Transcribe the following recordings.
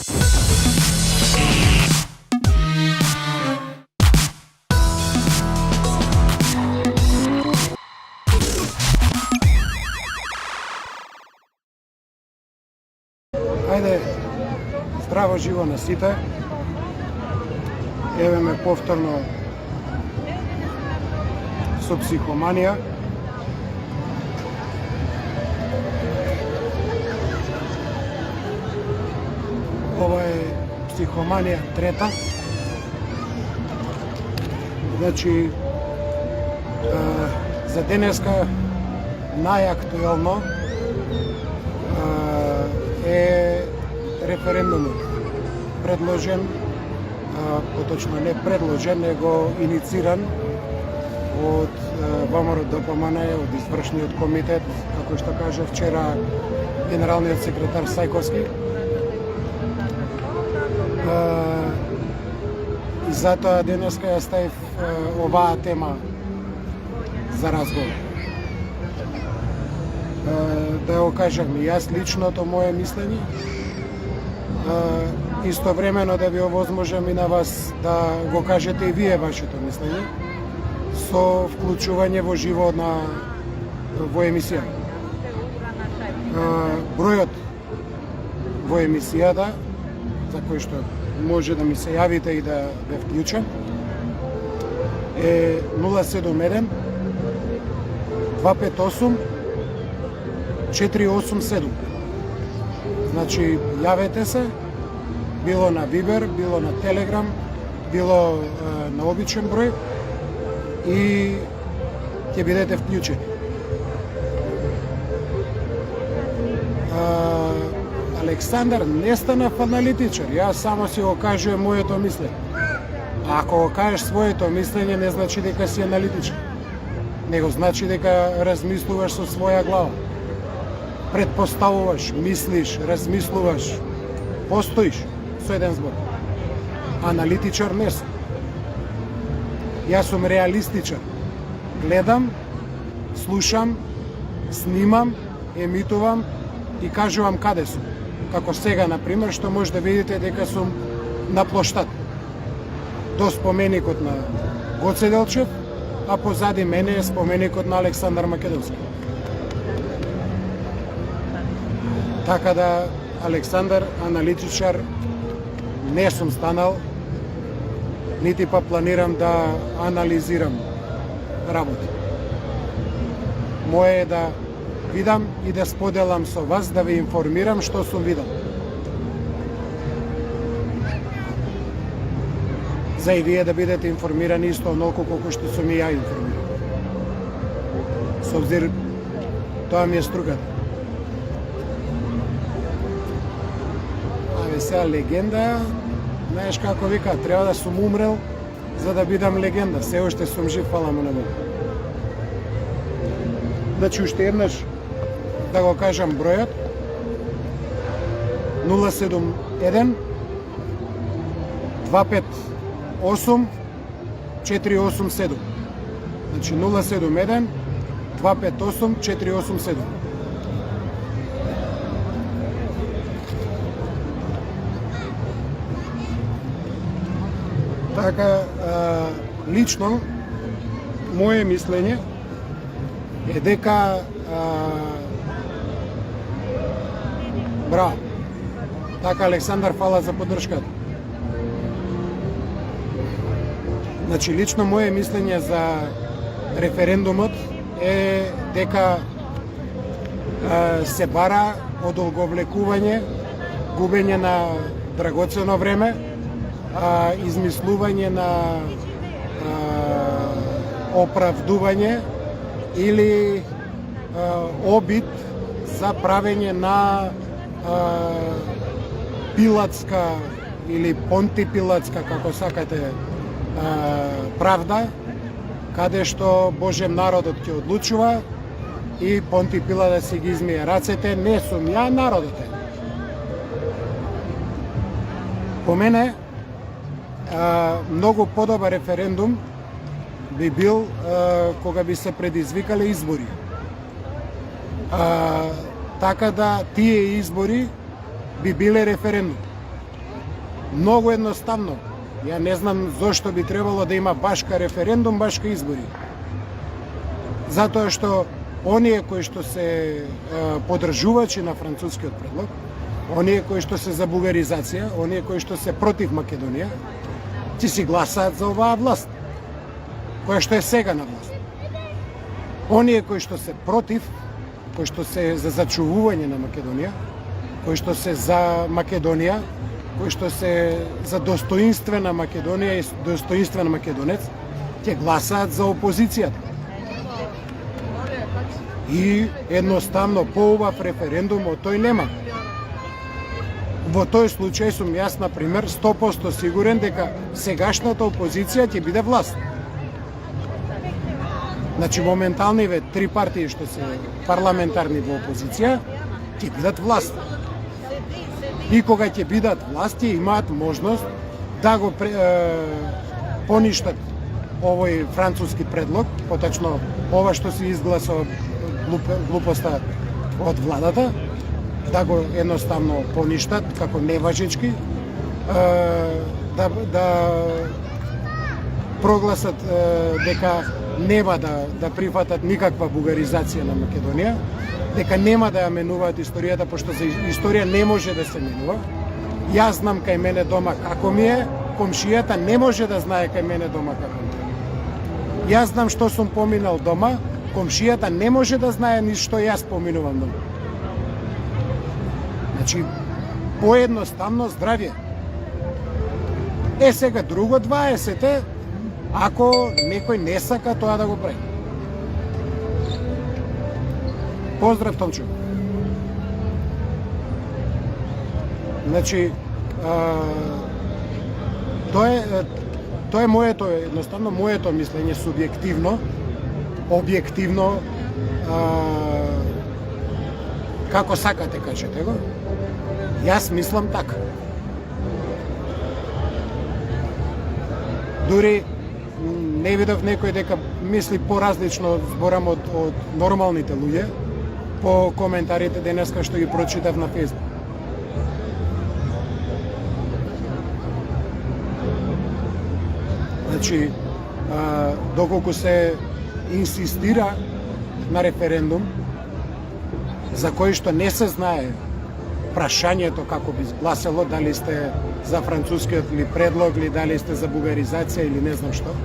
Ајде, здраво живо на сите. Еве ме повторно со психоманија. Ова е психоманија трета. Значи, за денеска најактуелно е референдумот предложен, поточно не предложен, него инициран од ВМРО-ДПМН, од извршниот комитет, како што кажа вчера генералниот секретар Сајковски. И затоа денеска ја ставив оваа тема за разговор. Да го кажам и јас личното моје мислење, истовремено да ви овозможам и на вас да го кажете и вие вашето мислење со вклучување во живо во емисија. Бројот во емисијата за кој што може да ми се јавите и да ве вклучам е 071 258 487. Значи, јавете се, било на Вибер, било на Телеграм, било на обичен број и ќе бидете вклучени. Александар не станав аналитичар, јас само си го кажувам моето мислење. Ако го кажеш своето мислење, не значи дека си аналитичар. Него значи дека размислуваш со своја глава. Предпоставуваш, мислиш, размислуваш, постоиш со еден збор. Аналитичар не сум. Јас сум реалистичар. Гледам, слушам, снимам, емитувам и кажувам каде сум. Како сега, например, што може да видите дека сум на плоштад. До споменикот на Гоце Делчев, а позади мене е споменикот на Александар Македонски. Така да, Александар, аналитичар не сум станал, нити па планирам да анализирам работа. Моje е да видам и да споделам со вас, да ви информирам што сум видел. За и вие да бидете информирани исто онолку колку што сум и ја информиран. Со обзир, тоа ми е струката. Сега легенда, знаеш како вика, треба да сум умрел за да бидам легенда. Се уште сум жив, фала му на Бог. Значи, уште еднаш да го кажам бројот. 071 258 487. Значи 071 258 487. Така, лично, моje мислење е дека браво. Така, Александар, фала за поддршката. Значи, лично моje мислење за референдумот е дека се бара одолговлекување, губење на драгоцено време, измислување на оправдување или обид за правење на пилатска или понтипилатска, како сакате, правда, каде што Божем народот ќе одлучува и Понти Пилат да си ги измие рацете. Не сум ја, народот е. По мене, многу подобар референдум би бил кога би се предизвикале избори. Така да тие избори би биле референдум. Многу едноставно. Ја не знам зошто би требало да има башка референдум, башка избори. Затоа што оние кои што се подржувачи на францускиот предлог, оние кои што се за бугаризација, оние кои што се против Македонија, ќе си гласаат за оваа власт, која што е сега на власт. Оние кои што се против, кои што се за зачувување на Македонија, кои што се за Македонија, кои што се за достоинствена Македонија и достоинствен македонец, ќе гласаат за опозицијата. И едноставно по оваа референдум од тој нема. Во тој случај сум јас, например, 100% сигурен дека сегашната опозиција ќе биде власт. Значи, моменталниве три партии што се парламентарни во опозиција ќе бидат власт. И кога ќе бидат власт, ќе имаат можност да го поништат овој француски предлог, поточно ова што се изгласа глупоста од владата, да го едноставно поништат како неважечки, да прогласат дека нема да прифатат никаква бугаризација на Македонија, дека нема да ја менуваат историјата, пошто за историја не може да се менува. Јас знам кај мене дома како ми е, комшијата не може да знае кај мене дома како ми е. Јас знам што сум поминал дома, комшијата не може да знае ни што јас поминувам дома. Значи, поедноставно здравје. Сега друго 20 ако некој не сака тоа да го прави. Поздрав, Томчо. Значи, тоа е моето, едноставно моето мислење, субјективно, објективно, како сакате кажете го. Јас мислам така. Дури не видов некој дека мисли поразлично, зборам од нормалните луѓе, по коментарите денеска што ги прочитав на Facebook. Значи, доколку се инсистира на референдум, за кој што не се знае прашањето како би гласело, дали сте за францускиот ли предлог, или дали сте за бугаризација или не знам што.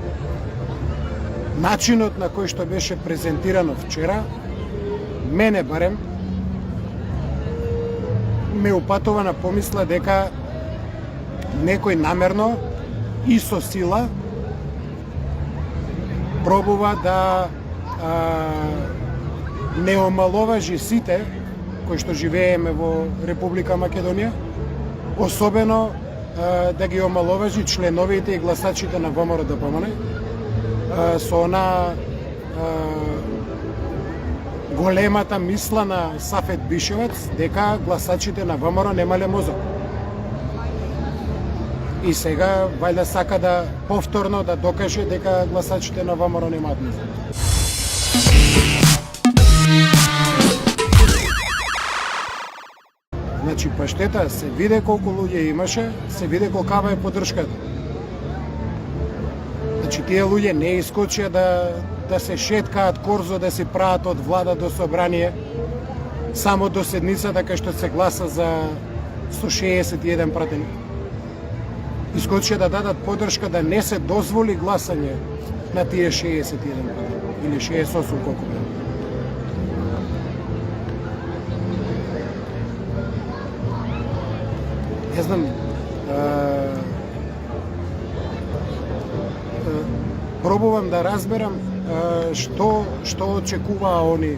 Начинот на кој што беше презентирано вчера, мене барем, ме упатува на помисла дека некој намерно и со сила пробува да не омаловажи сите кои што живееме во Република Македонија, особено да ги омаловажи членовите и гласачите на ВМРО-ДПМН со она големата мисла на Сафет Бишевец дека гласачите на ВМРО немале мозок. И сега вајда сака да повторно да докаже дека гласачите на ВМРО немаат мозок. Значи, паштета, се виде колку луѓе имаше, се виде колкава е поддршката. Значи, тие луѓе не искочија да се шеткаат корзо, да си прават од влада до собрание, само до седницата кај што се гласа за 161 пратеник. Искочија да дадат поддршка да не се дозволи гласање на тие 61 пратеник, или 68 колку бе. Не знам, пробувам да разберам што очекуваа они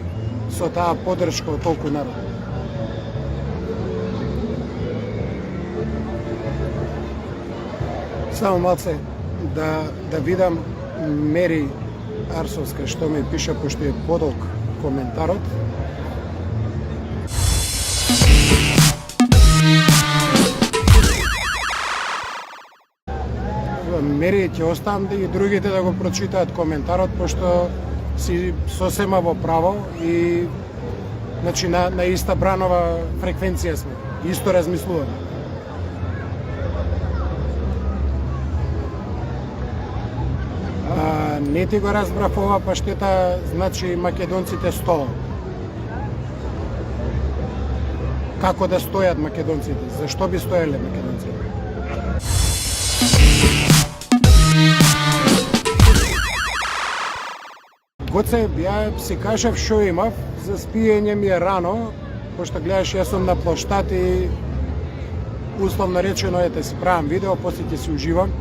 со таа поддршка од толку народ. Само малце да видам Мери Арсовска што ми пише, пошто е подолг коментарот. Мери, ќе оставам да и другите да го прочитаат коментарот, пошто си сосема во право и значи на иста бранова фреквенција сме, исто размислуваме. ти го разбрав ова паштета, значи македонците 100. Како да стојат македонците? Зашто би стоеле македонците? Гоце, ја си кажав шо имав, за спиење ми е рано, пошто гледаш, јас сум на плоштад и условно речено, ете си правам видео, после ќе си уживам.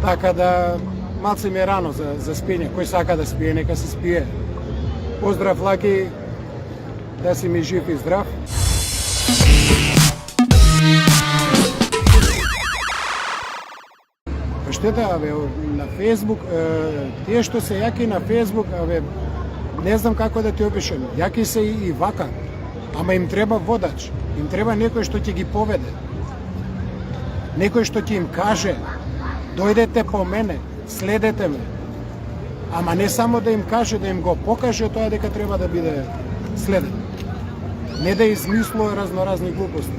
Така да, малце ми е рано за спиење. Кој сака да спие, нека се спие. Поздрав, Лаки, да си ми жив и здрав. Штета, абе, на Фейсбук, тие што се јаки на Фейсбук, абе, не знам како да ти опишем, јаки се и вака, ама им треба водач, им треба некој што ќе ги поведе, некој што ќе им каже, дојдете по мене, следете ме, ама не само да им каже, да им го покаже тоа дека треба да биде следен, не да измислува разноразни глупости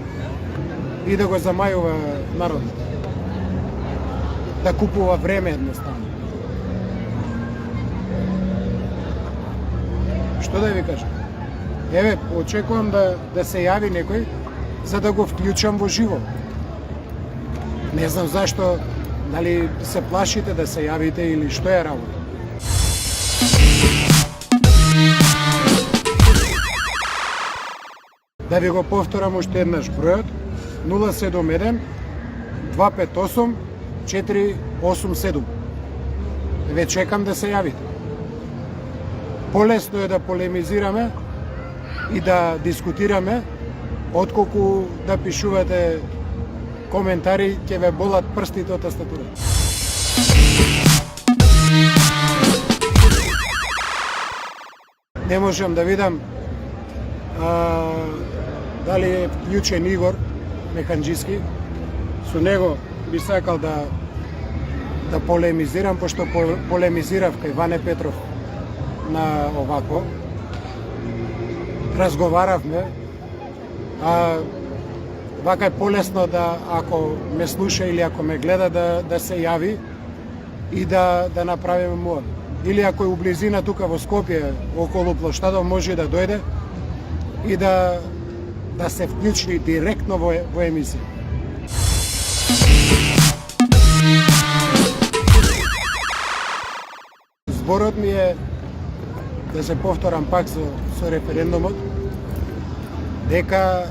и да го замајува народот. Да купува време едноставно. Што да ви кажам? Еве, очекувам да се јави некој за да го вклучам во живо. Не знам зашто, дали се плашите да се јавите или што е работа. Да ви го повторам уште еднаш бројот 071 258 487. Ве чекам да се јавите. Полесно е да полемизираме и да дискутираме, отколку да пишувате коментари, ќе ве болат прстите од тастатурата. Не можам да видам дали е вклучен Игор Механџиски. Со него би сакал да полемизирам, пошто полемизирав кај Ване Петров на овако. Разговаравме, вака е полесно да, ако ме слуша или ако ме гледа, да се јави и да направиме муа. Или ако е у близина тука во Скопје, околу плоштадот, може да дојде и да се вклучи директно во емисија. Зборот ми е, да се повторам пак со референдумот, дека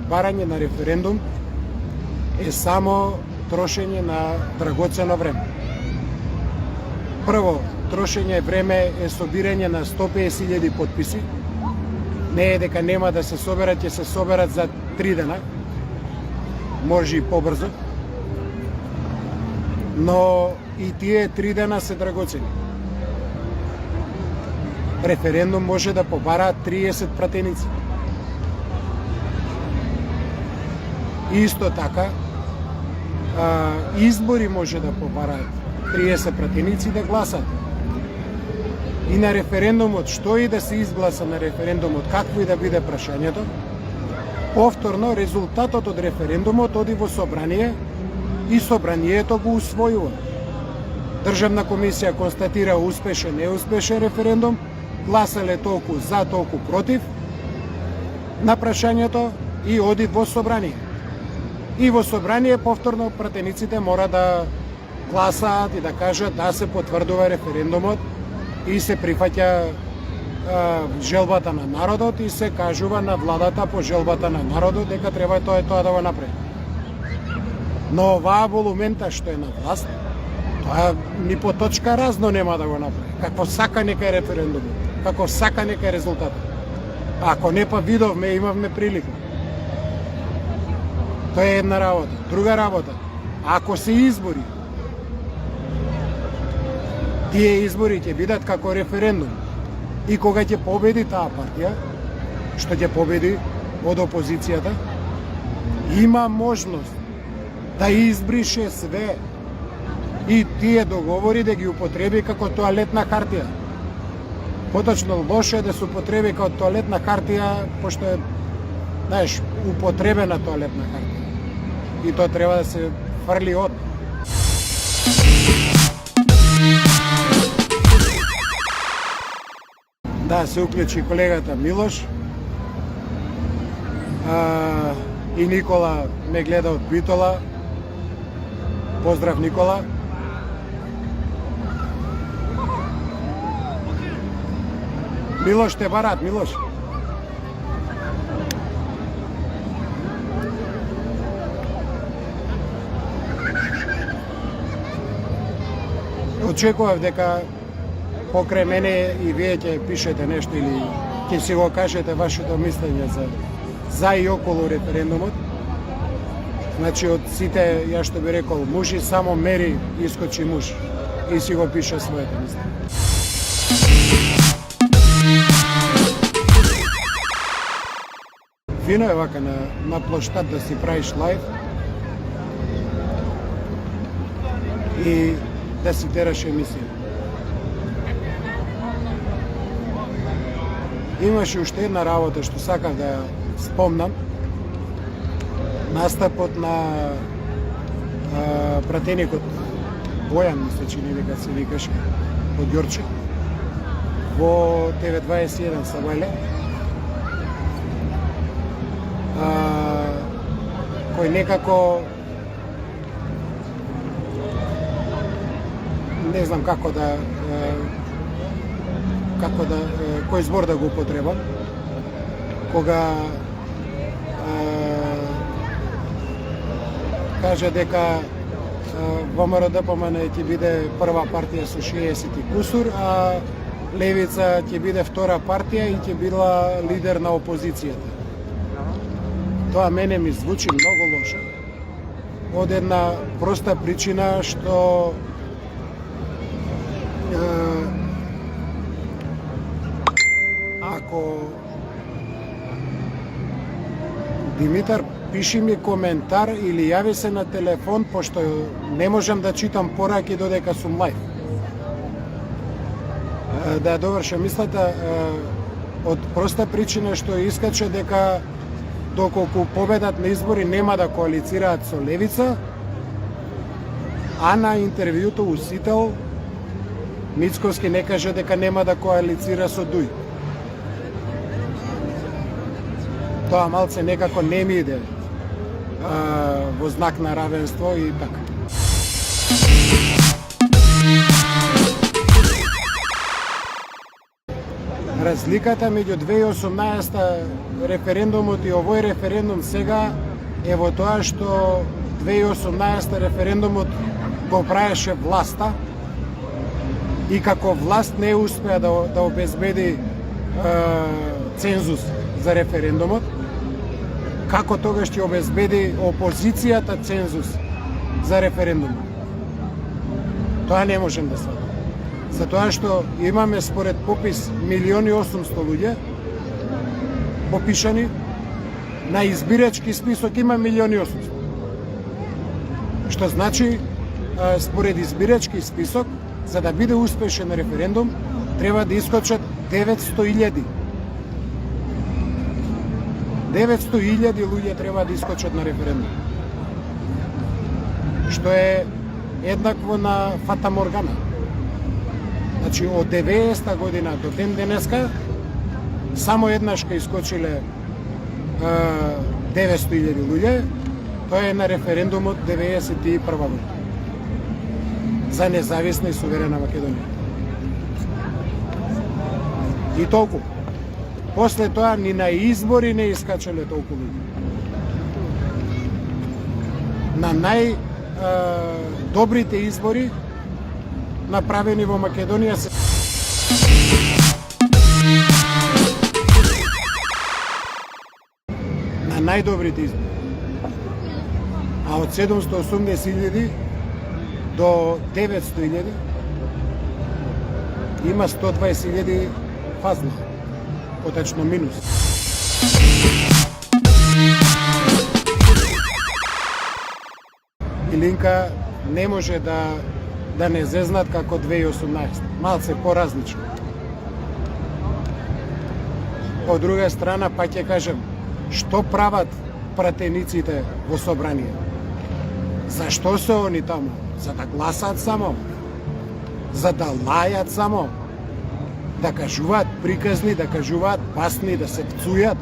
барање на референдум е само трошење на драгоцено време. Прво, трошење време е собирање на 150.000 потписи. Не е дека нема да се соберат, ќе се соберат за 3 дена. Може и побрзо. Но и тие 3 дена се драгоцени. Референдум може да побара 30 пратеници. Исто така, избори може да побараат 30 пратеници да гласат. И на референдумот, што и да се изгласа на референдумот, какво и да биде прашањето, повторно резултатот од референдумот оди во собрание и собранието го усвојува. Државна комисија констатира успешен, неуспешен референдум, гласале толку за, толку против на прашањето и оди во собрание. И во собрание повторно пратениците мора да гласаат и да кажат да се потврдува референдумот и се прифаќа желбата на народот и се кажува на владата по желбата на народот дека треба тоа да го направи. Но оваа волумента што е на власт, тоа ни по точка разно нема да го направи. Како сака нека е референдумот, како сака нека е резултатот. Ако не па видовме, имавме прилика. Тоа е една работа. Друга работа, ако се избори, тие избори ќе бидат како референдум. И кога ќе победи таа партија, што ќе победи од опозицијата, има можност да избрише све и тие договори да ги употреби како тоалетна хартија. Поточно лошо е да се употреби како тоалетна хартија, пошто е, знаеш, употребена тоалетна хартија. И тоа треба да се фрли од. Да, се уклучи колегата Милош. И Никола ме гледа од Битола. Поздрав, Никола. Милош те барат, Милош. Очекував дека покрај мене и вие ќе пишете нешто или ќе си го кажете вашето мислење за и околу референдумот. Значи од сите, ја што би рекол, мужи само мери искочи муж и си го пише своето мислење. Фино е вака на плоштад да си правиш лайв и да си тераш емисија. Имаше уште една работа што сакав да спомнам. Настапот на пратеникот Бојан, ми се чини дека се викаше, од Ѓорче, во TV21 Савојле, кој некако не знам како да кој збор да го употребам, кога кажа дека ВМРО ДПМН ќе биде прва партија со 60 и кусур, а Левица ќе биде втора партија и ќе била лидер на опозицијата. Тоа мене ми звучи многу лошо, од една проста причина што ако Димитар пиши ми коментар или јави се на телефон, пошто не можам да читам пораки додека сум лайв. Да довршам мислата, од проста причина што искача дека доколку победат на избори нема да коалицираат со Левица, а на интервјуто усител Мицковски не каже дека нема да коалицира со Дуј. Тоа малце некако не ми иде во знак на равенство и така. Разликата меѓу 2018 референдумот и овој референдум сега е во тоа што 2018 референдумот го правеше власта и како власт не успеа да обезбеди цензус за референдумот, како тогаш ќе обезбеди опозицијата цензус за референдумот. Тоа не можем да сватим. Затоа што имаме според попис 1.800.000 луѓе попишани, на избирачки список има 1.800.000. Што значи, според избирачки список, за да биде успешен референдум, треба да искочат 900.000. 900.000 луѓе треба да искочат на референдум. Што е еднакво на Фата Моргана. Значи, од 90-та година до ден денеска, само еднаш ка искочиле 900.000 луѓе, тоа е на референдумот 91 година за независна и суверена Македонија. И толку. После тоа ни на избори не искачале толку луѓе. На најдобрите избори направени во Македонија се на најдобрите избори. А од 780.000 до 900.000 има 120.000 фазна, поточно минус. Илинка не може да не зезнат како 2018, малце поразлично. Од друга страна, па ќе кажем, што прават пратениците во собрание? Зашто се они таму? За да гласаат само? За да лајат само? да кажуваат приказни, да кажуваат басни, да се пцујат.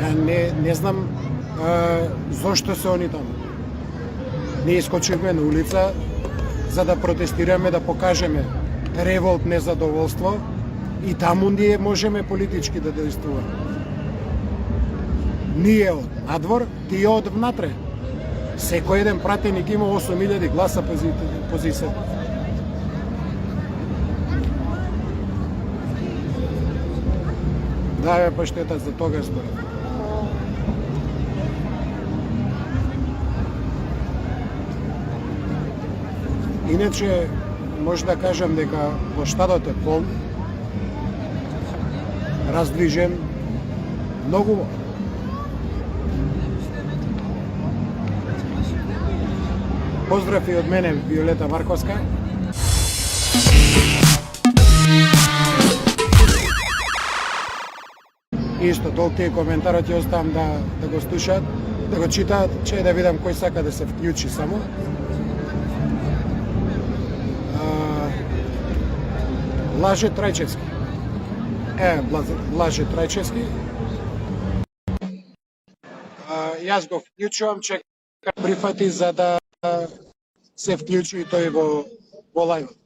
Ја не знам зошто се они таму. Ние искочивме на улица за да протестираме, да покажеме револт, незадоволство и таму ние можеме политички да действуваме. Ние од надвор, тие од внатре. Секој еден пратеник има 8000 гласа позиција. Да, бе, паштета, за тога зборам. Иначе, може да кажам дека во штадот е полн, раздвижен, многу. Поздрав и од мене, Виолета Марковска. Исто, толку коментарот ќе оставам да го слушаат, да го читаат, че да видам кој сака да се вклучи само. Лаже Трајчевски. Лаже Трајчевски. Јас го вклучувам, че прифати за да се вклучи и тој во лајвот.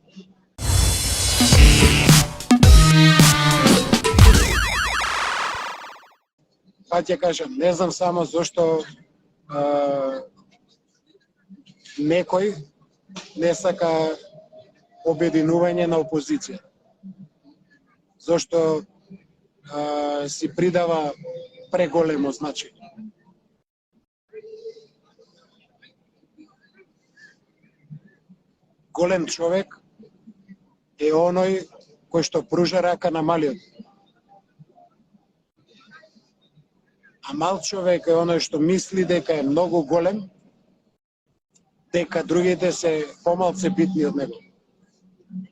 Па ќе кажам, не знам само зошто некој не сака обединување на опозиција. Зошто си придава преголемо значење. Голем човек е оној кој што пружа рака на малиот. А мал човек е оној што мисли дека е многу голем, дека другите се помалце битни од него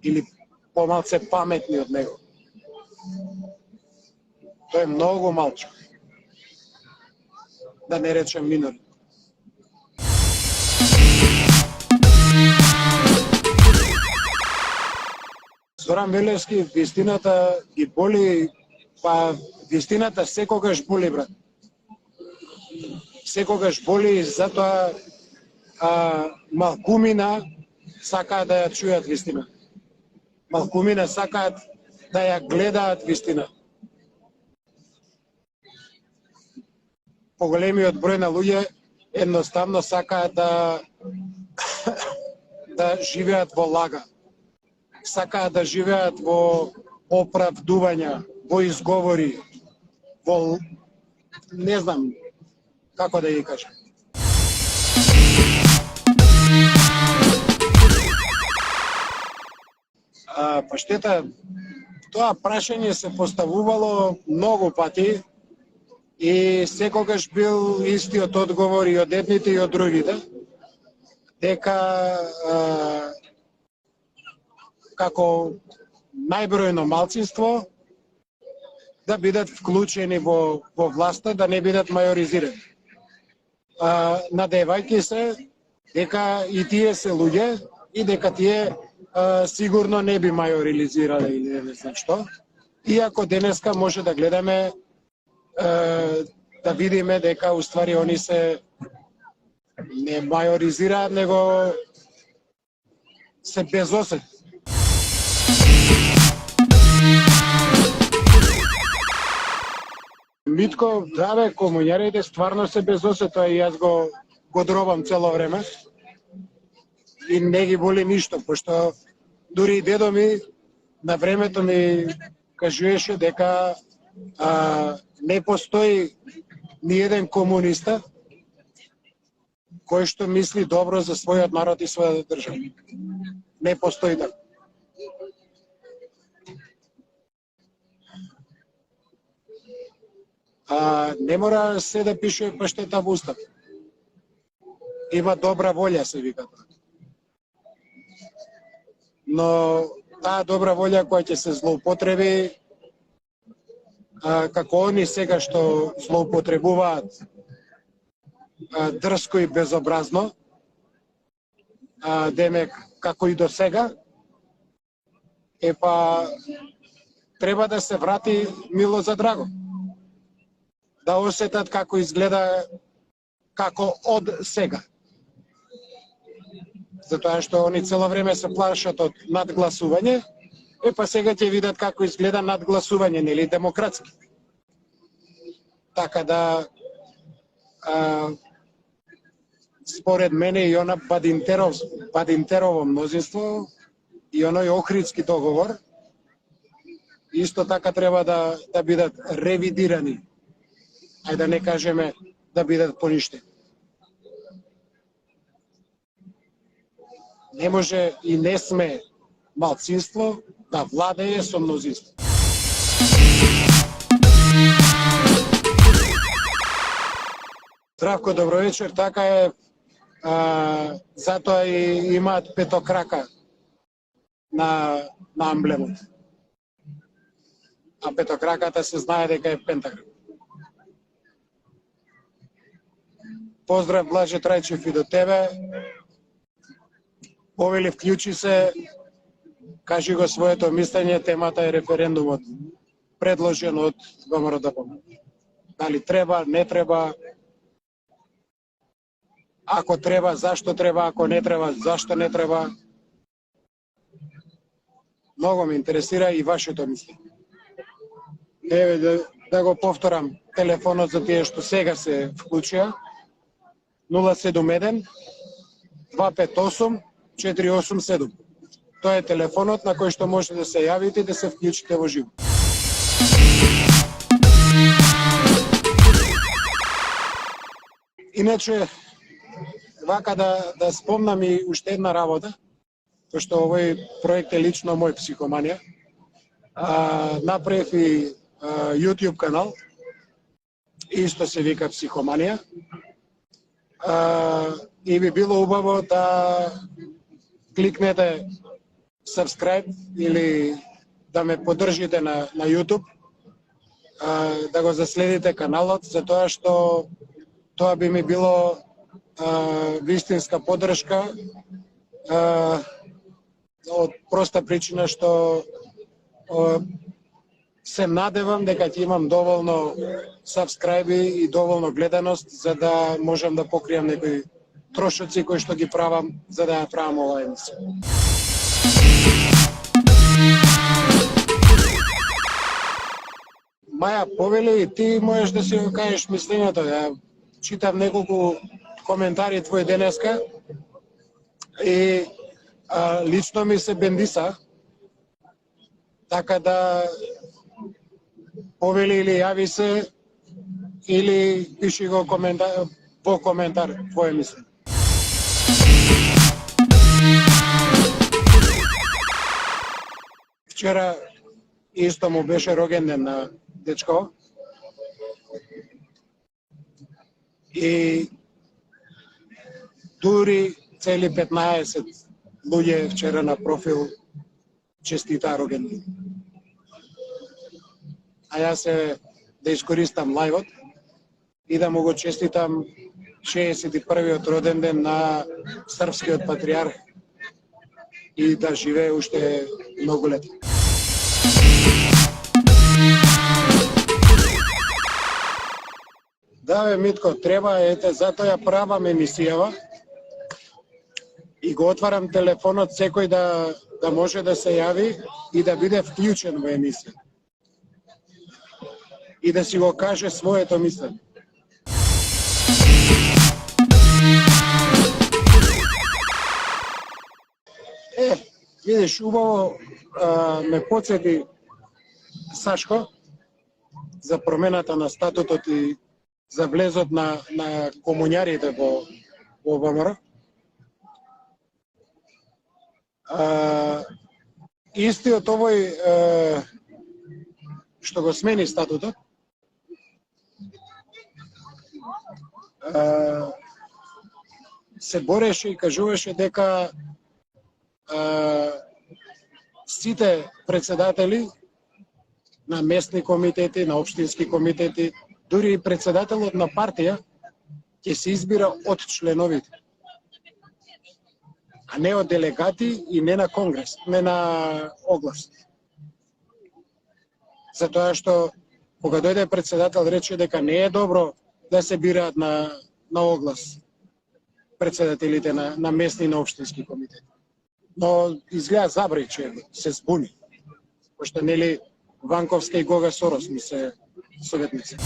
или помалце паметни од него. Тој е многу малчо. Да не речем минор. Зоран Велевски, вистината ги боли, па вистината секогаш боли, брат. Секогаш боли, затоа малкумина сакаат да ја чујат вистина. Малкумина сакаат да ја гледаат вистина. Поголемиот број на луѓе едноставно сакаат да живеат во лага. Сакаат да живеат во оправдувања, во изговори, во не знам како да ја кажам. Паштета, тоа прашање се поставувало многу пати и секогаш бил истиот одговор и од едните и од другите, дека како најбројно малцинство да бидат вклучени во власта, да не бидат мајоризирани. Надевајќи се дека и тие се луѓе и дека тие сигурно не би мајорилизирале или не знам што. Иако денеска може да гледаме да видиме дека уствари они се не мајоризираат, него се безосет. Митко, да бе, комуњарите стварно се безосето и јас го дробам цело време. И не ги боли ништо, пошто дури и дедо ми на времето ми кажуеше дека не постои ни еден комуниста кој што мисли добро за својот народ и својата држава. Не постои така. Не мора се да пишува паштета во устав. Има добра волја, се вика тоа. Но таа добра волја која ќе се злоупотреби, како они сега што злоупотребуваат дрско и безобразно, демек како и до сега, треба да се врати мило за драго. Да осетат како изгледа како од сега. Затоа што они цело време се плашат од надгласување, сега ќе видат како изгледа надгласување, нели, демократски. Така да, според мене и она Бадинтерово мнозинство и оној Охридски договор исто така треба да бидат ревидирани. Ајде да не кажеме да бидат поништени. Не може и не сме малцинство да владее со мнозинство. Здравко, добро вечер. Така е, затоа и имаат петокрака на амблемот. А петокраката се знае дека е пентаграм. Поздрав, Блаже Трајчев, и до тебе. Повели, вклучи се, кажи го своето мислење, темата е референдумот, предложен од ВМРО-ДПМН. Дали треба, не треба, ако треба, зашто треба, ако не треба, зашто не треба. Многу ме интересира и вашето мислење. Еве да го повторам телефонот за тие што сега се вклучија. 071 258 487. Тоа е телефонот на кој што можете да се јавите и да се вклучите во живо. Иначе, вака да спомнам и уште една работа, пошто овој проект е лично мој психоманија. Направив и YouTube канал, исто се вика Психоманија. И би било убаво да кликнете subscribe или да ме поддржите на YouTube, да го заследите каналот, затоа што тоа би ми било вистинска поддршка, од проста причина што се надевам дека ќе имам доволно сабскрајби и доволно гледаност за да можам да покријам некои трошоци кои што ги правам за да ја правам оваа емисија. Маја, повели, и ти можеш да си го кажеш мислењето. Ја читав неколку коментари твои денеска и лично ми се бендиса, така да повели или јави се, или пиши го во коментар твое мислење. Вчера исто му беше рогенден на дечко и дури цели 15 луѓе вчера на профил честита рогенден. А јас да искористам лајвот и да му го честитам 61-иот роден ден на српскиот патриарх и да живее уште многу лет. Да, бе, Митко, треба, затоа ја правам емисијава и го отварам телефонот секој да може да се јави и да биде вклучен во емисија. И да си го каже своето мислење. Видиш, убаво ме подсети Сашко за промената на статутот и за влезот на комуњарите во ВМРО. Истиот овој што го смени статутот, се бореше и кажуваше дека сите председатели на местни комитети, на општински комитети, дури и председателот на партија ќе се избира од членовите. а не од делегати и не на конгрес, не на оглас. Затоа што кога дојде председател рече дека не е добро да се бираат на оглас председателите на местни и на општински комитети. Но изгледа забри, че се збуни. Пошто нели Ванковска и Гога Сорос ми се советници.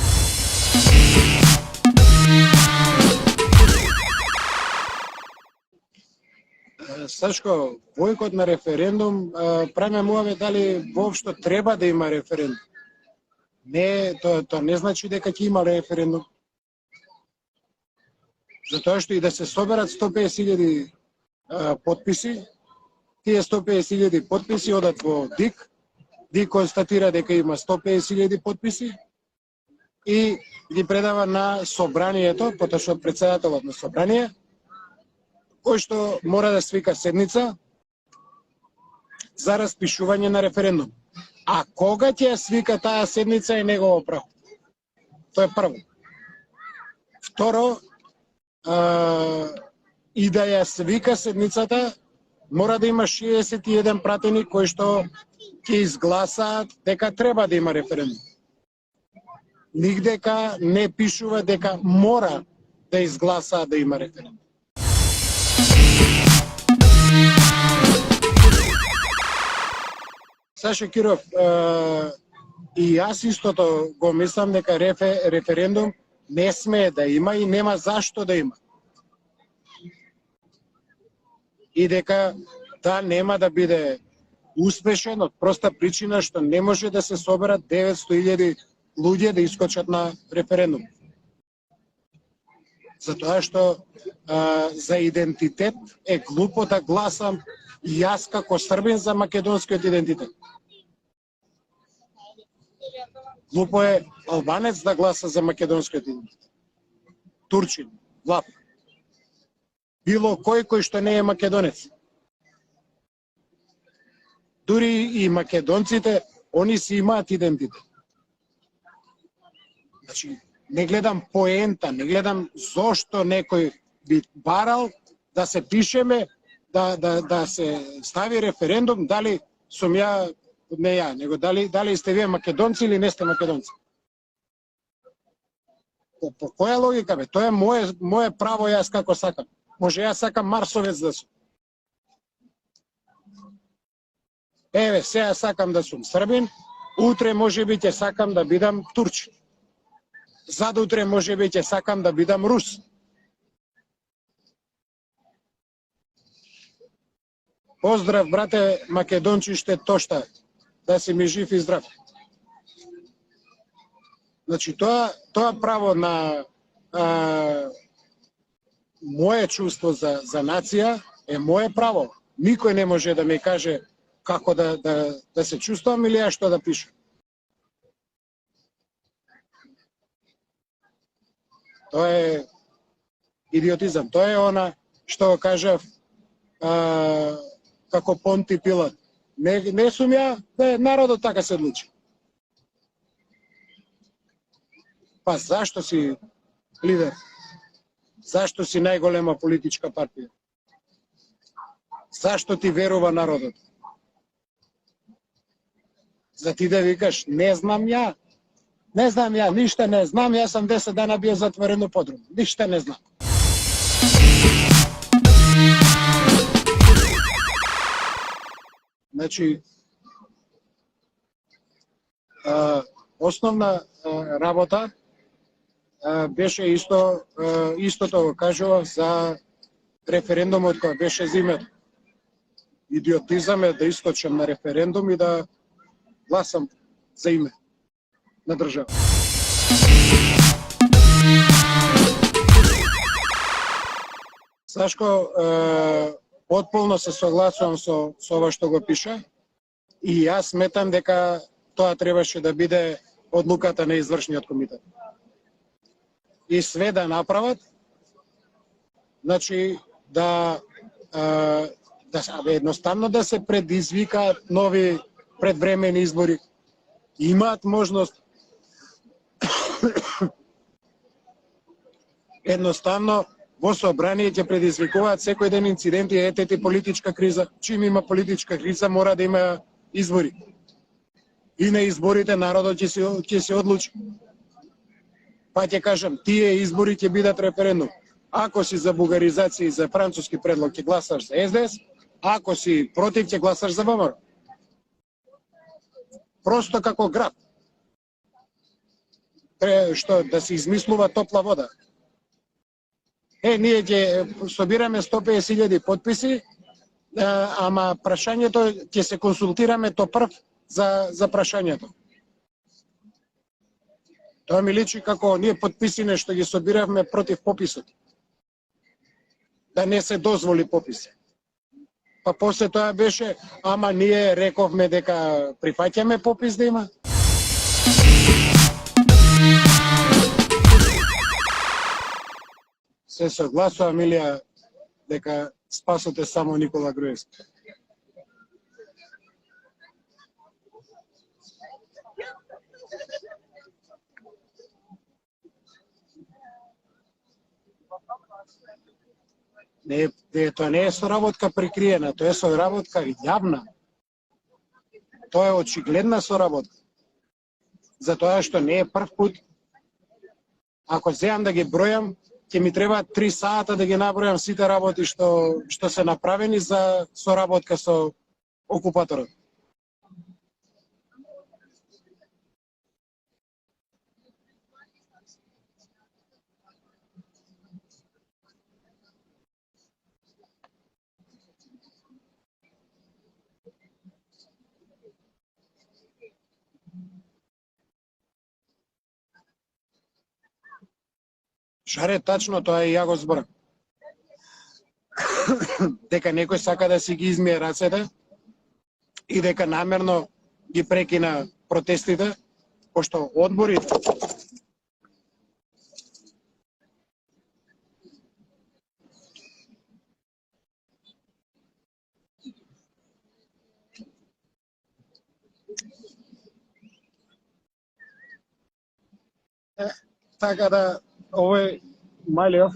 Сашко, бојкот на референдум, правиме муаве дали воопшто треба да има референдум. Не, тоа не значи дека ќе има референдум. Затоа што и да се соберат 150.000 подписи, тие 150.000 подписи одат во ДИК, ДИК констатира дека има 150.000 подписи и ги предава на собранието, потоа председателот на собрание, кој што мора да свика седница за распишување на референдум. А кога ќе свика таа седница е негово право. Тоа е прво. Второ, и да ја свика седницата, мора да има 61 пратени кои што ќе изгласаат дека треба да има референдум. Нигдека не пишува дека мора да изгласаат да има референдум. Саша Киров, и јас истото го мислам дека референдум не смее да има и нема зашто да има. И дека да нема да биде успешен од проста причина што не може да се соберат 900.000 луѓе да искочат на референдум. Затоа што за идентитет е глупо да гласам и јас како србин за македонскиот идентитет. Глупо е албанец да гласа за македонскиот идентитет. Турчин, влап. Било кој што не е македонец. Дури и македонците, они си имаат идентитет. Значи, не гледам поента, не гледам зошто некој би барал да се пишеме, да се стави референдум, дали сум ја, не ја, него дали сте вие македонци или не сте македонци. По која логика бе? Тоа е моje право, јас како сакам. Може јас сакам марсовец да сум. Еве, сега сакам да сум србин, утре може би ќе сакам да бидам турчин. Задутре може би ќе сакам да бидам рус. Поздрав, брате македончиште Тошта, да си ми жив и здрав. Значи, тоа право на моje чувство за нација е моje право. Никој не може да ми каже како да се чувствувам или ја што да пишам. Тоа е идиотизам. Тоа е она што кажав како Понти Пилат. Не сум ја, народот така се одлучи. Па зашто си лидер? Зашто си најголема политичка партија? Зашто ти верува народот? За ти да викаш, не знам ја, ништа не знам, јас сам 10 дана био затворен у подрум. Ништа не знам. Значи, основна работа беше истото го кажував за референдумот кој беше зимето. Идиотизам е да искочам на референдум и да гласам за име на држава. Сашко, потполно се согласувам со ова што го пиша и јас сметам дека тоа требаше да биде одлуката на извршниот комитет. И све да направат, значи едноставно да се предизвикаат нови предвремени избори. Имаат можност едноставно во собрание ќе предизвикуваат секој ден инциденти, ете ти политичка криза. Чим има политичка криза, мора да има избори. И на изборите народот ќе се одлучи. Па ќе кажам, тие избори ќе бидат референдум. Ако си за бугаризација и за француски предлог ќе гласаш за СДС, ако си против ќе гласаш за ВМРО. Просто како град. Што да се измислува топла вода. Ние ќе собираме 150.000 подписи, ама прашањето ќе се консултираме то прв за прашањето. Тоа ми личи како ние подписи нешто ги собиравме против пописот. Да не се дозволи попис. Па после тоа беше, ама ние рековме дека прифаќаме попис да има. Се согласува, Милија, дека спасот е само Никола Груевски. Тоа не е соработка прикриена, тоа е соработка јавна. Тоа е очигледна соработка. Затоа што не е прв пат. Ако земам да ги бројам, ќе ми треба 3 сата да ги набројам сите работи што се направени за соработка со окупаторот. Шаре, тачно, тоа и ја го зборам. Дека некој сака да си ги измие рацете и дека намерно ги прекина протестите, пошто одборите така да овој Малиов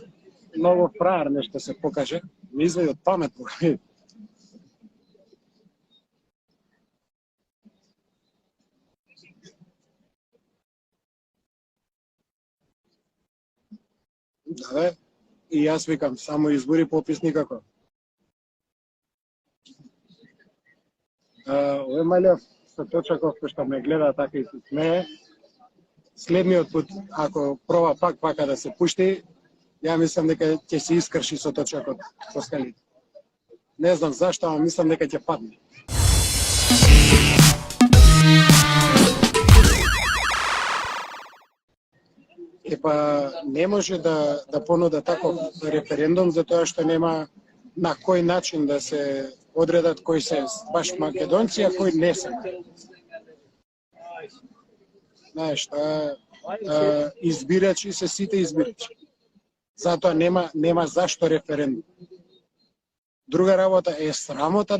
многу фраер нешто се покаже, ми извади од памет. Да бе, и јас викам, само избори, попис никако. Овој Малиов со Точаков, кој што ме гледа така и се смее, следниот пут, ако проба пака да се пушти, ја мислам дека ќе се искрши со Точакот со скалите. Не знам зашто, ама мислам дека ќе падне. Епа, не може да понуда таков референдум, затоа што нема на кој начин да се одредат кои се баш македонци, а кои не се. Знаеш, избирачи се сите избирачи. Затоа нема зашто референдум. Друга работа е срамота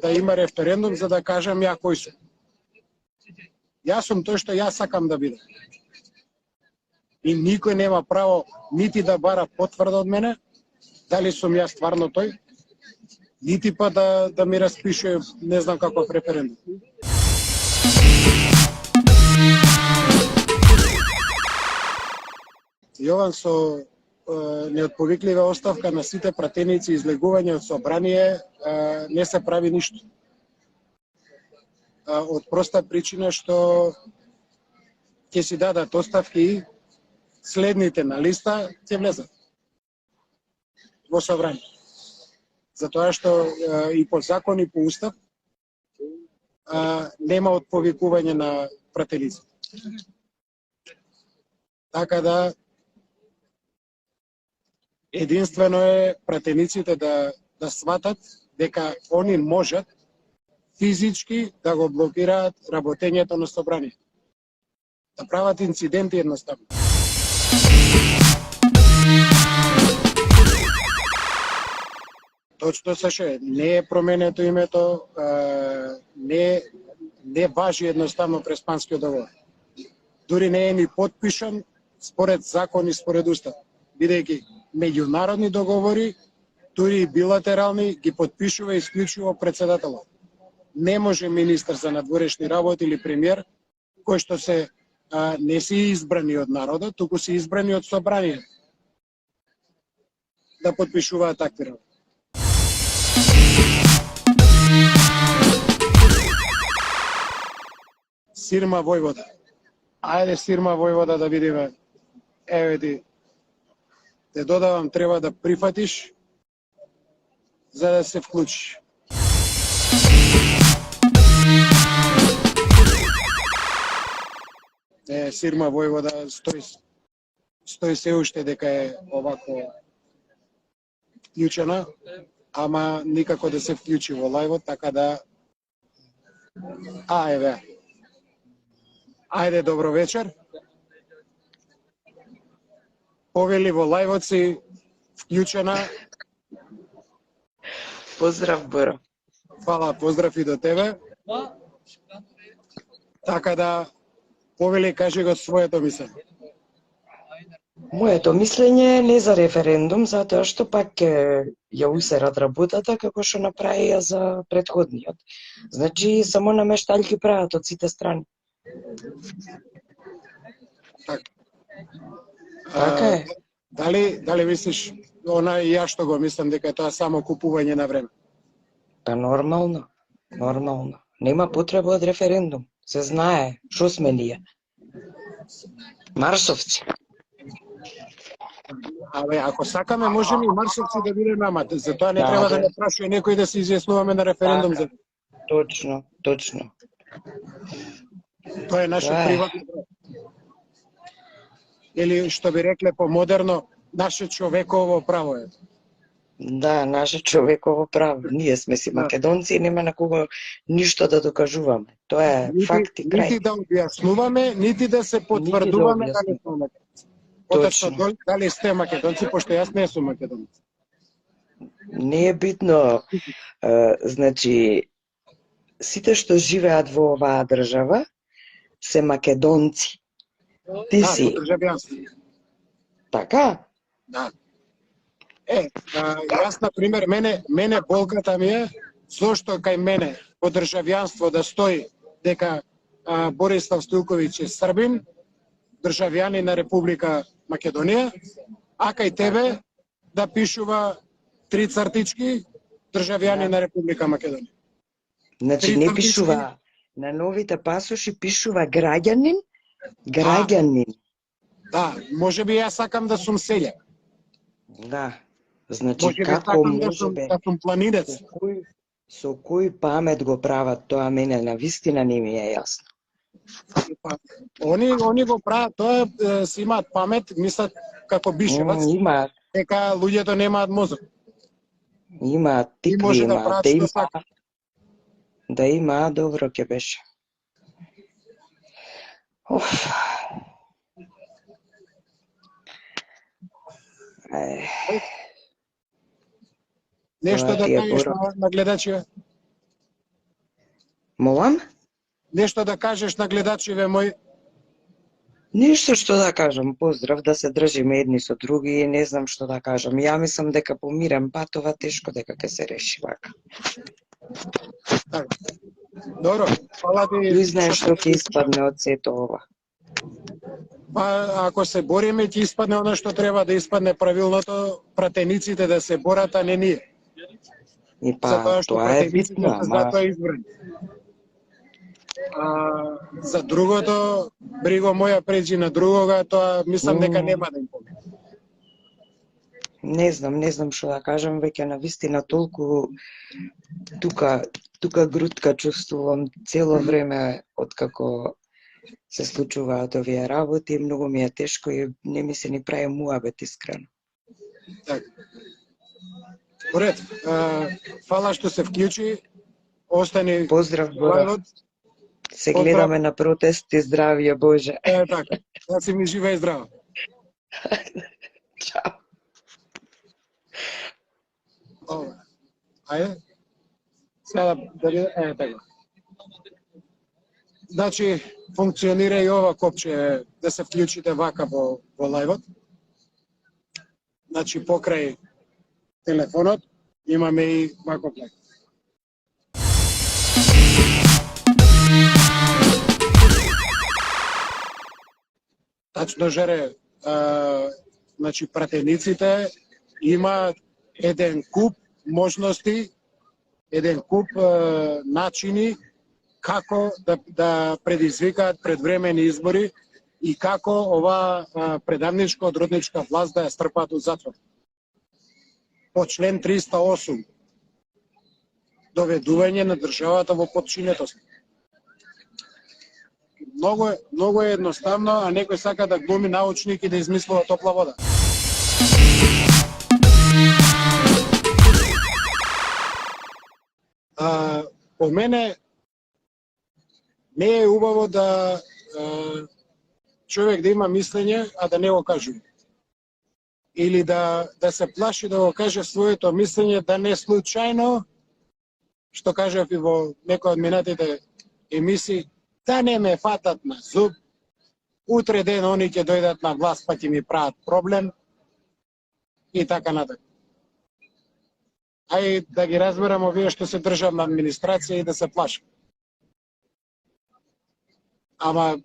да има референдум за да кажам ја кој сум. Јас сум тој што јас сакам да бидам. И никој нема право нити да бара потврда од мене, дали сум јас стварно тој, нити па да ми распишува не знам каков референдум. Јован со неотповиклива оставка на сите пратеници и излегување од собрание не се прави ништо. Од проста причина што ќе си дадат оставки следните на листа ќе влезат во собрание. Затоа што и по закон и по устав нема отповикување на пратениците. Така да единствено е пратениците да сватат дека они можат физички да го блокираат работењето на собранието. Да прават инциденти едноставно. Точно Саше, не е променето името, не важи едноставно Преспанскиот договор. Дури не е ни подпишан според закон и според устав, бидејќи меѓународни договори, дури и билатерални, ги потпишува исклучиво председателот. Не може министар за надворешни работи или премиер, кои што се не си избрани од народот, туку си избрани од собранието, да потпишуваат такви работи. Сирма Војвода. Ајде Сирма Војвода да видиме. Еве ти. Те додавам, треба да прифатиш за да се вклучиш. Сирма Војвода стои се уште дека е овако вклучена, ама никако да се вклучи во лајвот, така да еве. Ајде, добро вечер. Повели во лајвот си вклучена. Поздрав, Боро. Фала, поздрав и до тебе. Така да, повели, кажи го своето мислење. Моето мислење е не за референдум, затоа што пак ја усерат работата како што направија за претходниот. Значи, само намешталки прават од сите страни. Така е. Дали мислиш, и ја што го мислам, дека е тоа само купување на време? Па нормално. Нема потреба од референдум. Се знае, што сме ние. Марсовци. Ако сакаме, можеме и марсовци да бидеме, ама за тоа не треба да не прашува некој да се изјаснуваме на референдум. Точно. Тоа е наше приватно право. Или што би рекле помодерно, наше човеково право е. Да, наше човеково право. Ние сме си македонци и нема на кого ништо да докажуваме. Тоа е факт и крај. Нити да објаснуваме, нити да се потврдуваме дали сме македонци. Точно. Дали сте македонци, пошто јас не сум македонец. Не е битно. Значи, сите што живеат во оваа држава се македонци. Ти си. Да, државјанство. Така? Да. Јас, например, мене болката ми е зошто кај мене по државјанство да стои дека Борислав Стојковиќ е србин, државјанин на Република Македонија, а кај тебе да пишува 3 цртички државјанин на Република Македонија. Значи не пишува на новите пасоши, пишува граѓанин. Да, можеби јас сакам да сум селјак. Да. Значи можеби како сакам можеби да сум планинец. Со кој памет го прават тоа, мене навистина не ми е јасно. Они го прават тоа, си имаат памет, мислат како Бишевац, дека луѓето немаат мозок. Имаат тикви, може да прават што сакаат. Да има, добро ќе беше. Нешто да кажеш на гледачиве? Молам? Нешто да кажеш на гледачиве мој? Ништо што да кажам, поздрав, да се држиме едни со други, не знам што да кажам. Ја мислам дека по мирен пат ова тешко дека ќе се реши вака. Добро, фала ти. Кој знае што ќе испадне од сето ова? Па, ако се бориме, ќе испадне оно што треба да испадне правилното, пратениците да се борат, а не ние. И па, тоа е битно, ама... За другото, бриго моја преđи на другога, тоа мислам дека нема да им помине. Не знам што да кажам, веќе навистина толку тука грудка чувствувам цело време откако се случуваат овие работи, многу ми е тешко и не ми се ни прави муабет искрено. Така. Поред, фала што се вклучи, остани... Поздрав, Боро. Се гледаме на протест и здравје, Боже. Така, да си ми жива и здрава. Чао. Ајде. Сега да така. Значи, функционира и ова копче да се вклучите вака во лајвот. Значи покрај телефонот имаме и вако плак. Тачно Жере, значи пратениците имаат еден куп можности, еден куп начини како да предизвикаат предвремени избори и како ова предавничко-одродничка власт да ја стрпаат у затвор. По член 308 доведување на државата во подчинетост. Многу е едноставно, а некој сака да глуми научник и да измислува топла вода. По мене не е убаво да човек да има мислење, а да не го кажува. Или да се плаши да го каже своето мислење, да не случајно, што кажав и во некој од минатите емисии, да не ме фатат на зуб, утре ден они ќе дојдат на власт па ќе ми прават проблем и така натаму. Ај да ги разберам овие што се државна администрација и да се плашат. Ама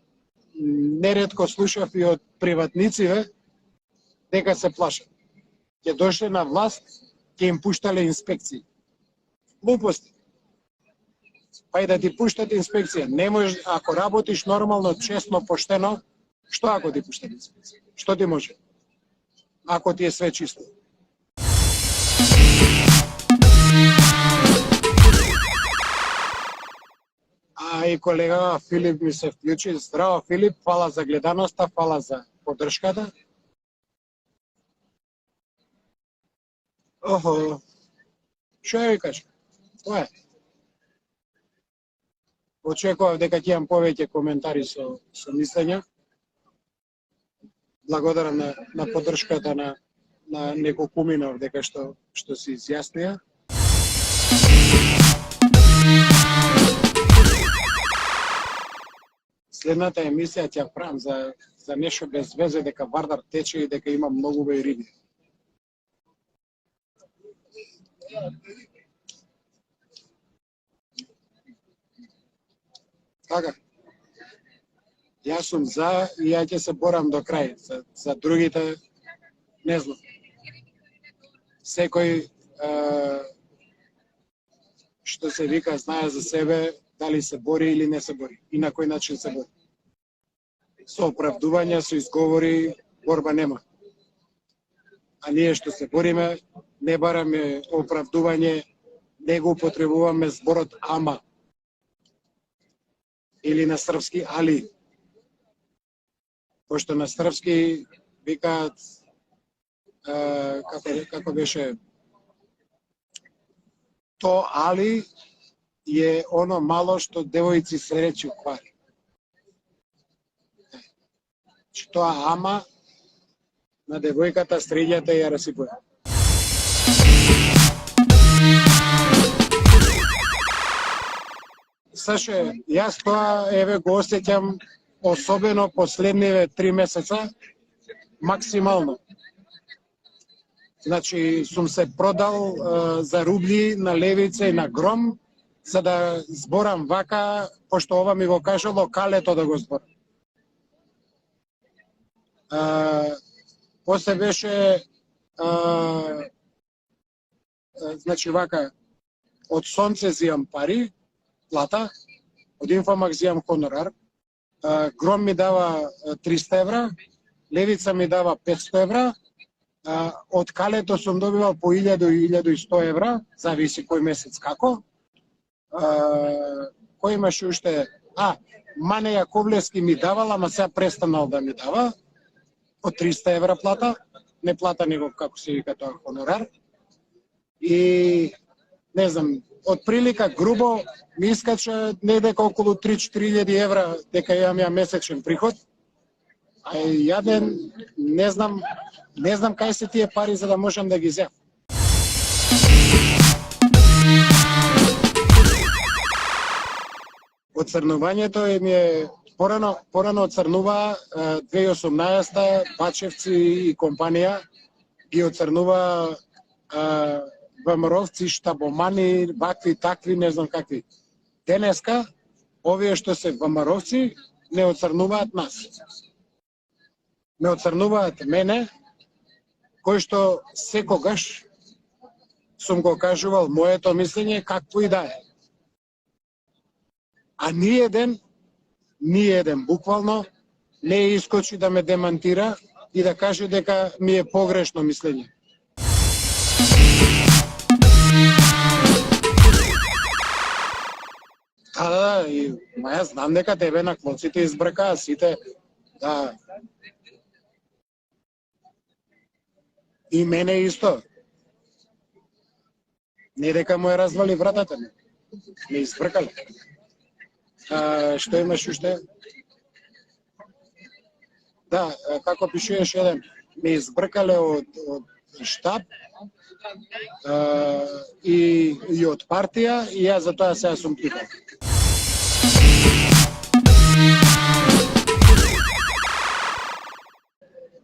неретко слушав и од приватнициве дека се плашат. Ќе дошле на власт, ќе им пуштале инспекции. Глупости. Па и да ти пуштат инспекција. Не може, ако работиш нормално, честно, поштено, што ако ти пуштат инспекција? Што ти може? Ако ти е све чисто. А и колега Филип ми се вклучи. Здраво, Филип, фала за гледаноста, фала за поддршката. Охо, што ја ви кажа? Тоа е. Очекував дека ќе имам повеќе коментари со мислења. Благодарам на поддршката на неколкуминов дека што се изјаснија. Следната емисија ќе правам за нешто без везе, дека Вардар тече и дека има многу риби. Така. Јас сум за и ја ќе се борам до крај. За другите, не знам. Секој што се вика знае за себе дали се бори или не се бори и на кој начин се бори. Со оправдувања, со изговори, борба нема. А ние што се бориме, не бараме оправдување, не го употребуваме зборот ама. Или на српски али. Пошто на српски викаат како беше то али е оно мало што девојци се речи квари. Тоа ама на девојката средјата ја расипува. Саше, јас тоа еве го осеќам особено последниве 3 месеца максимално. Значи сум се продал за рубли на левица и на гром за да зборам вака, пошто ова ми го кажало калето да го зборам. После беше значи вака, од Сонце зијам пари, плата, од Инфомак зијам хонорар, Гром ми дава 300 евра, Левица ми дава 500 евра, од Калето сум добивал по 1000 и 1100 евра, зависи кој месец како. Кој имаше уште? Мане Јаковлевски ми давала, ама сега престанал да ми дава, по 300 евра плата, не плата него како се вика тоа хонорар. И не знам, од прилика грубо ми искача недека околу 3-4 евра дека имам ја месечен приход. А јаден не знам кај се тие пари за да можам да ги земам. Оцрнувањето ми е порано оцрнува 2018 Бачевци и компанија ги оцрнува ВМРО-вци, штабомани, вакви, такви, не знам какви. Денеска, овие што се ВМРО-вци, не оцрнуваат нас. Ме оцрнуваат мене, кој што секогаш сум го кажувал моето мислење какво и да е. А ниеден буквално не искочи да ме демантира и да каже дека ми е погрешно мислење. Да, и јас знам дека тебе на клоците избркаа сите, да. И мене исто. Не дека му е развали вратата ми. Не избркале. Што имаш уште? Да, како пишуваш еден, ме избркале од штаб и од партија и јас за тоа сега сум тихо.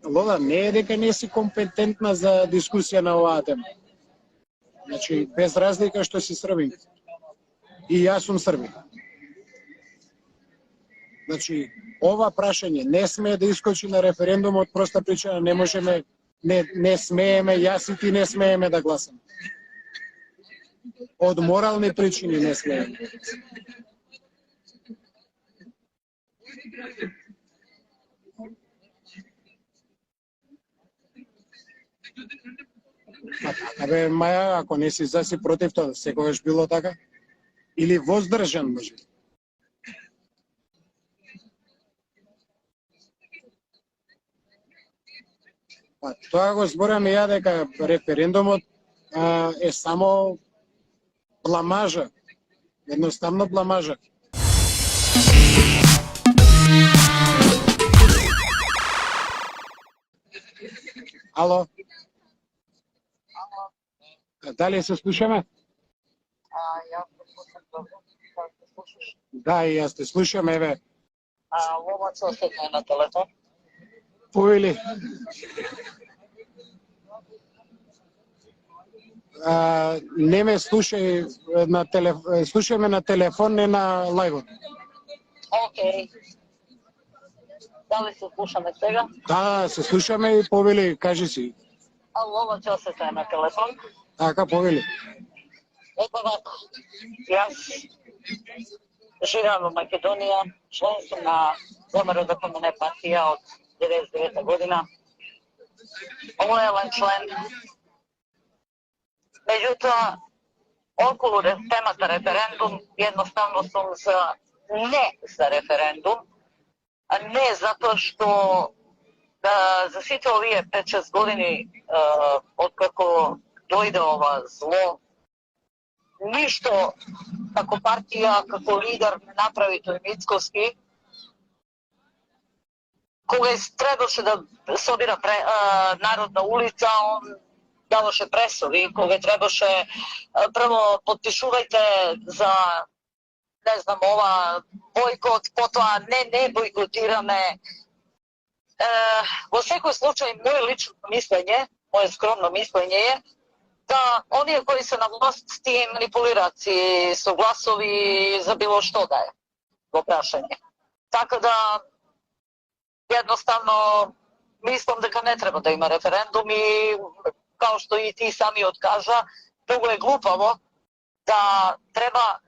Лода, не е дека не си компетентна за дискусија на оваа тема. Значи, без разлика што си србин. И јас сум србин. Значи, ова прашање не смее да искочи на референдум од проста причина, не можеме, не смееме, јас и ти не смееме да гласаме. Од морални причини не смееме. Абе, Маја, ако не си за си против тоа, секогаш било така? Или воздржан, може? Тоа го зборам и ја дека референдумот е само бламажа. Едноставно бламажа. Ало? Дали се слушаме? Да, и јас те слушам, еве. Лова се оседна на телефон. Појли? Не ме слушај на телефон, слушај ме на телефон, не на лајвот. Океј. Дали се слушаме сега? Да, се слушаме и повели, кажи си. Лова се оседна на телефон. Така, повели. Епа вако. Јас живеам во Македонија, член сум на ВМРО-ДПМНЕ партија од 99 година. Лојален член. Меѓутоа, околу темата референдум, едноставно сум не за референдум, а не затоа што за сите овие 5-6 години откако дојде ова зло, ништо како партија, како лидер не направи тој Мицкоски, кога требаше да собира народ на улица, он даваше пресови, кога требаше прво подпишувајте за, не знам, ова бойкот, потоа не бойкотираме. Во секој случај, моје лично мислење, моје скромно мислење е да оние кои се на власт тие манипулираат си со гласови за било што да е во прашање. Така да едноставно мислам дека не треба да има референдум и као што и ти сами откажа, многу е глупаво да треба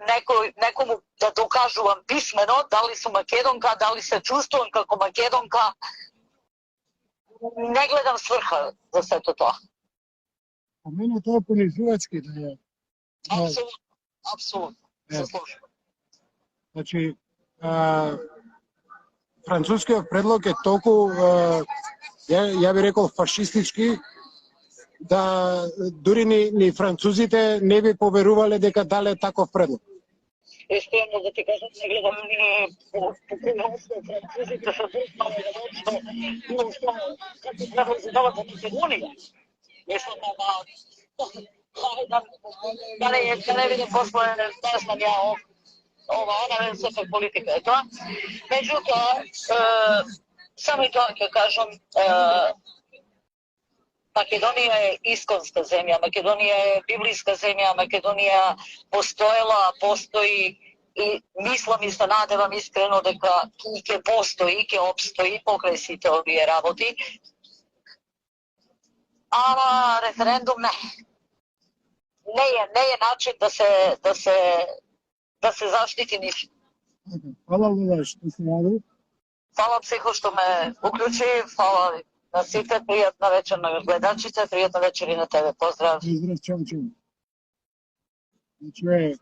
некому да докажувам писмено дали сум македонка, дали се чувствувам како македонка. Не гледам сврха за сето тоа. А мене тоа понижувачки да е. Апсолутно, се слушам. Значи, францускиот предлог е толку, ја би рекол фашистички, да дури ни французите не би поверувале дека дале таков предлог. Искрено да ти кажам, не гледам ни по французите се дружмаме да што како треба да задават за Македонија. Мислам да не видим после, не знам ја она се пак политика е тоа. Меѓутоа, само и тоа ќе кажам, Македонија е исконска земја, Македонија е библиска земја, Македонија постоела, постои и мислам и се надевам искрено дека ќе постои, ќе обстои покрај сите овие работи. Ама референдум не е начин да се заштити ништо. Фала Лила што се јави. Фала Психо што ме уклучи, фала ви на сите, пријатна вечер на гледачите, пријатна вечер и на тебе. Поздрав. Поздрав, чао. Значи,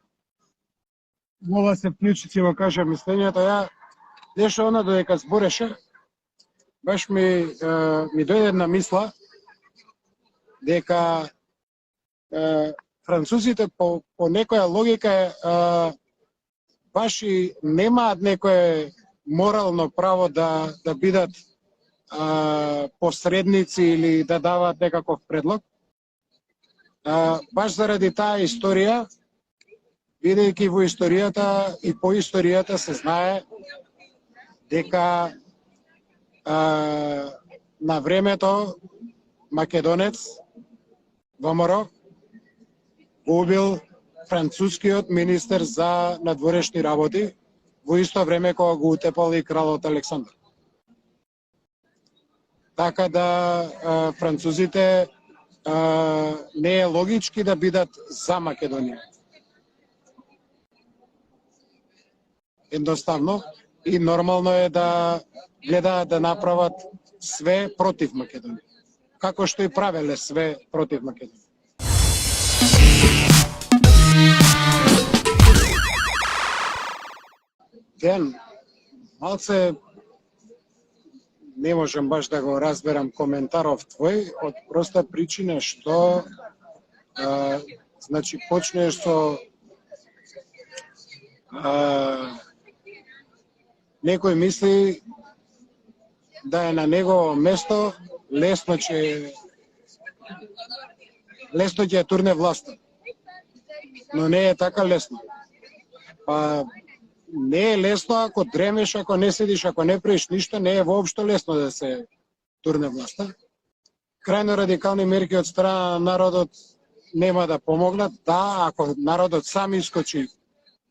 Лола се вклучи, си го кажа мислењето. Ја нешто она додека збореше, баш ми дојде една мисла дека французите по некоја логика баш и немаат некое морално право да бидат посредници или да даваат некаков предлог. Баш заради таа историја, бидејќи во историјата и по историјата се знае дека на времето македонец ВМРО го убил францускиот министер за надворешни работи во исто време кога го утепал и кралот Александар. Така да французите не е логички да бидат за Македонија. Едноставно и нормално е да гледаат да направат све против Македонија. Како што и правеле све против Македонија. Ден, малце не можам баш да го разберам коментаров твој, од проста причина што значи почнеш со некој мисли да е на негово место, лесно ќе ја турне власта. Но не е така лесно. Па не е лесно ако дремеш, ако не седиш, ако не правиш ништо, не е воопшто лесно да се турне власта. Крајно радикални мерки од страна на народот нема да помогнат. Да, ако народот сам искочи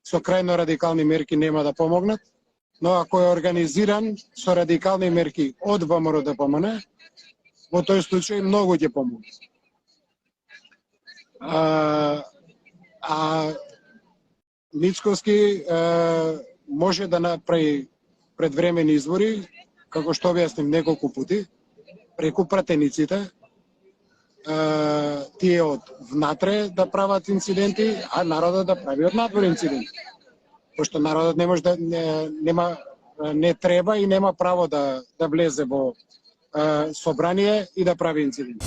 со крајно радикални мерки нема да помогнат, но ако е организиран со радикални мерки од ВМРО ДПМН, во тој случај многу ќе помогне. Мицкоски може да направи предвремени избори, како што објаснив неколку пати, преку пратениците, тие од внатре да прават инциденти, а народот да прави од надвор инциденти. Пошто народот не може да не треба и нема право да влезе во собрание и да прави инциденти.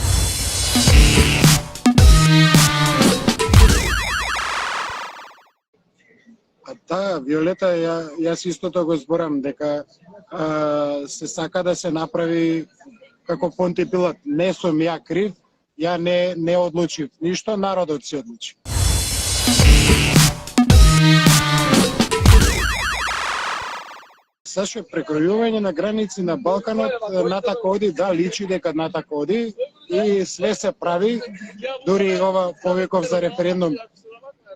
Да, Виолета, јас истото го зборам дека се сака да се направи како Понти Пилат. Не сум ја крив, ја не одлучив ништо, народот си одлучи. Саше, прекројување на граници на Балканот, натака оди, да, личи дека натака оди и све се прави, дури ова повиков за референдум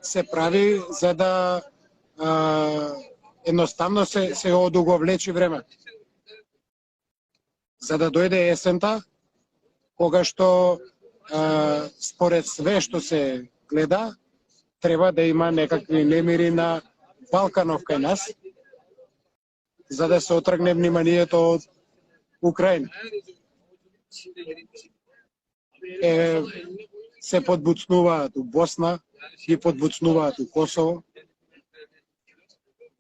се прави за да едноставно се одуговлечи време. За да дојде есента, кога што според све што се гледа, треба да има некакви немири на Балканов кај нас, за да се отргне вниманието од Украина. Се подбуцнуваат у Босна, ги подбуцнуваат у Косово,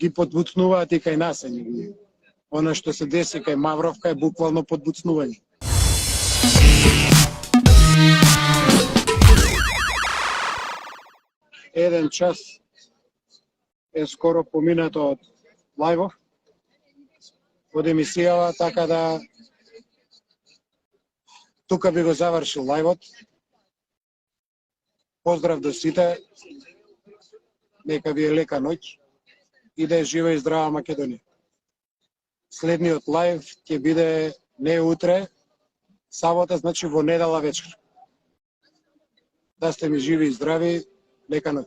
ги подбуцнуваат и кај нас. Она што се деси кај Мавровка е буквално подбуцнување. Еден час е скоро поминато од лајвов, од емисијава, така да тука би го завршил лајвот. Поздрав до сите, нека ви е лека ноќ и да е жива и здрава Македонија. Следниот лајв ќе биде не утре, Сабота значи во недела вечер. Да сте ми живи и здрави, лека ноќ.